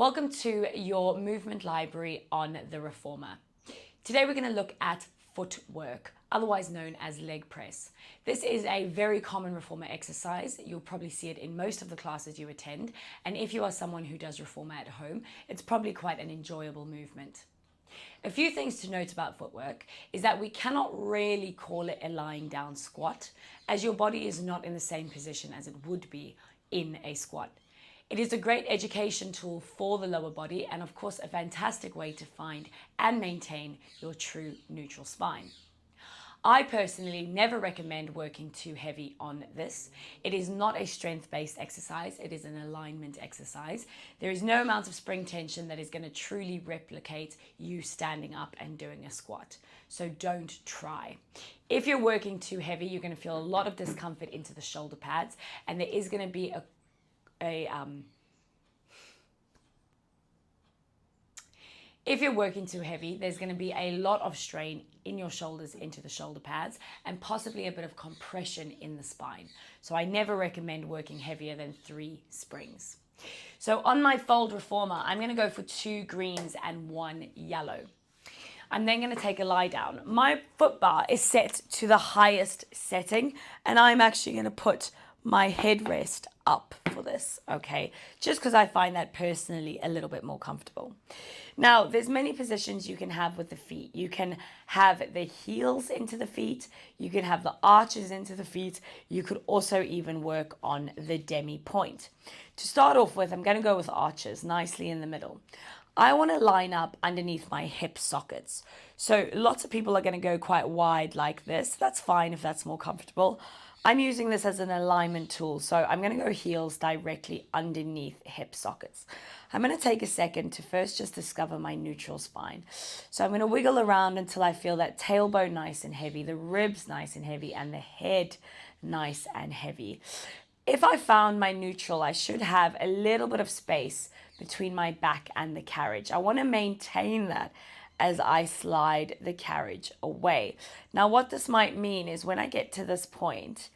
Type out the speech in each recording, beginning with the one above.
Welcome to your movement library on the Reformer. Today we're going to look at footwork, otherwise known as leg press. This is a very common Reformer exercise. You'll probably see it in most of the classes you attend, and if you are someone who does Reformer at home, it's probably quite an enjoyable movement. A few things to note about footwork is that we cannot really call it a lying down squat, as your body is not in the same position as it would be in a squat. It is a great education tool for the lower body and of course a fantastic way to find and maintain your true neutral spine. I personally never recommend working too heavy on this. It is not a strength-based exercise, it is an alignment exercise. There is no amount of spring tension that is going to truly replicate you standing up and doing a squat. So don't try. If you're working too heavy, you're going to feel a lot of discomfort into the shoulder pads, and there is going to be if you're working too heavy, there's going to be a lot of strain in your shoulders into the shoulder pads and possibly a bit of compression in the spine. So I never recommend working heavier than 3 springs. So on my fold reformer, I'm going to go for 2 greens and 1 yellow. I'm then going to take a lie down. My foot bar is set to the highest setting, and I'm actually going to put my headrest up for this, okay? Just because I find that personally a little bit more comfortable. Now, there's many positions you can have with the feet. You can have the heels into the feet. You can have the arches into the feet. You could also even work on the demi point. To start off with, I'm going to go with arches nicely in the middle. I want to line up underneath my hip sockets. So lots of people are going to go quite wide like this. That's fine if that's more comfortable. I'm using this as an alignment tool, so I'm going to go heels directly underneath hip sockets. I'm going to take a second to first just discover my neutral spine. So I'm going to wiggle around until I feel that tailbone nice and heavy, the ribs nice and heavy, and the head nice and heavy. If I found my neutral, I should have a little bit of space between my back and the carriage. I want to maintain that as I slide the carriage away. Now, what this might mean is when I get to this point,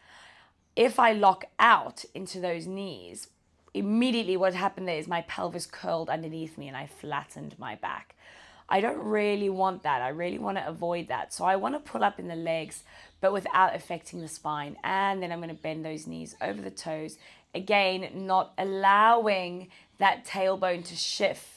if I lock out into those knees, immediately what happened there is my pelvis curled underneath me and I flattened my back. I don't really want that. I really want to avoid that. So I want to pull up in the legs, but without affecting the spine. And then I'm going to bend those knees over the toes. Again, not allowing that tailbone to shift.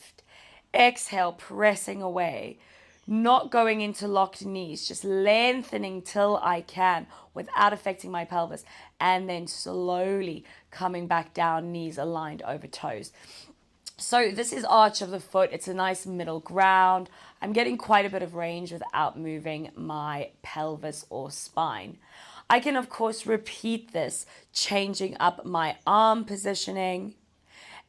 Exhale, pressing away, not going into locked knees, just lengthening till I can without affecting my pelvis, and then slowly coming back down, knees aligned over toes. So this is arch of the foot. It's a nice middle ground. I'm getting quite a bit of range without moving my pelvis or spine. I can, of course, repeat this, changing up my arm positioning,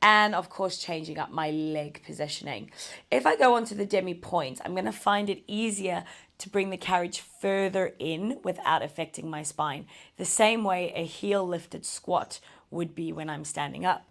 and of course changing up my leg positioning. If I go onto the demi point, I'm going to find it easier to bring the carriage further in without affecting my spine, the same way a heel lifted squat would be when I'm standing up.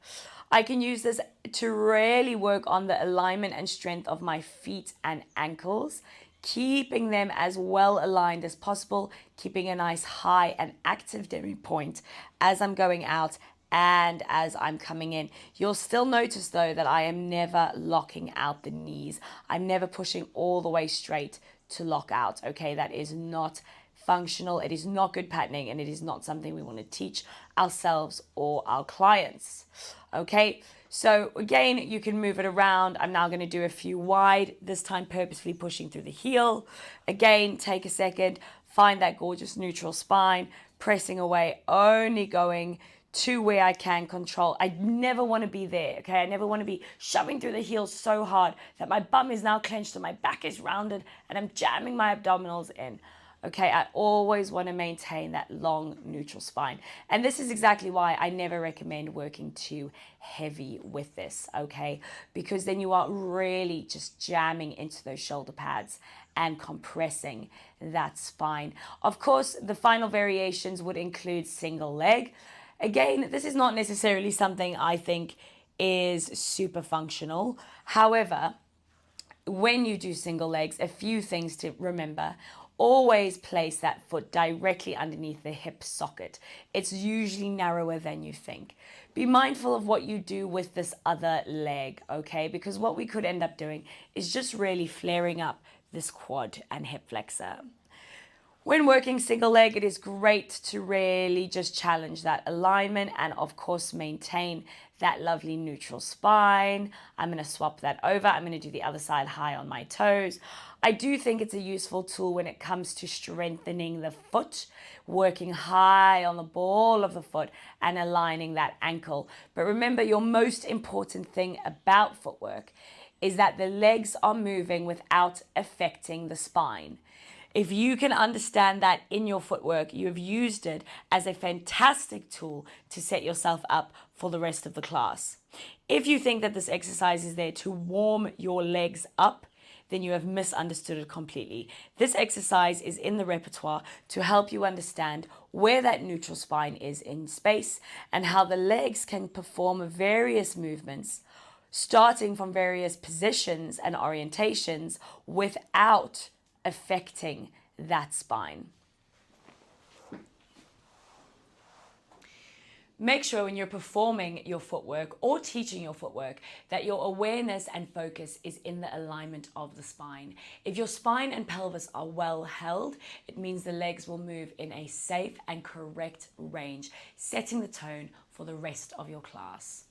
I can use this to really work on the alignment and strength of my feet and ankles, keeping them as well aligned as possible, keeping a nice high and active demi point as I'm going out and as I'm coming in. You'll still notice though that I am never locking out the knees. I'm never pushing all the way straight to lock out. Okay, that is not functional. It is not good patterning, and it is not something we want to teach ourselves or our clients. Okay, so again, you can move it around. I'm now going to do a few wide, this time purposefully pushing through the heel. Again, take a second, find that gorgeous neutral spine, pressing away, only going to where I can control. I never want to be there, okay? I never want to be shoving through the heels so hard that my bum is now clenched and my back is rounded and I'm jamming my abdominals in, okay? I always want to maintain that long neutral spine. And this is exactly why I never recommend working too heavy with this, okay? Because then you are really just jamming into those shoulder pads and compressing that spine. Of course, the final variations would include single leg. Again, this is not necessarily something I think is super functional. However, when you do single legs, a few things to remember. always place that foot directly underneath the hip socket. It's usually narrower than you think. Be mindful of what you do with this other leg, okay? Because what we could end up doing is just really flaring up this quad and hip flexor. When working single leg, it is great to really just challenge that alignment and of course maintain that lovely neutral spine. I'm going to swap that over. I'm going to do the other side high on my toes. I do think it's a useful tool when it comes to strengthening the foot, working high on the ball of the foot and aligning that ankle. But remember, your most important thing about footwork is that the legs are moving without affecting the spine. If you can understand that in your footwork, you have used it as a fantastic tool to set yourself up for the rest of the class. If you think that this exercise is there to warm your legs up, then you have misunderstood it completely. This exercise is in the repertoire to help you understand where that neutral spine is in space and how the legs can perform various movements, starting from various positions and orientations without affecting that spine. Make sure when you're performing your footwork or teaching your footwork that your awareness and focus is in the alignment of the spine. If your spine and pelvis are well held, it means the legs will move in a safe and correct range, setting the tone for the rest of your class.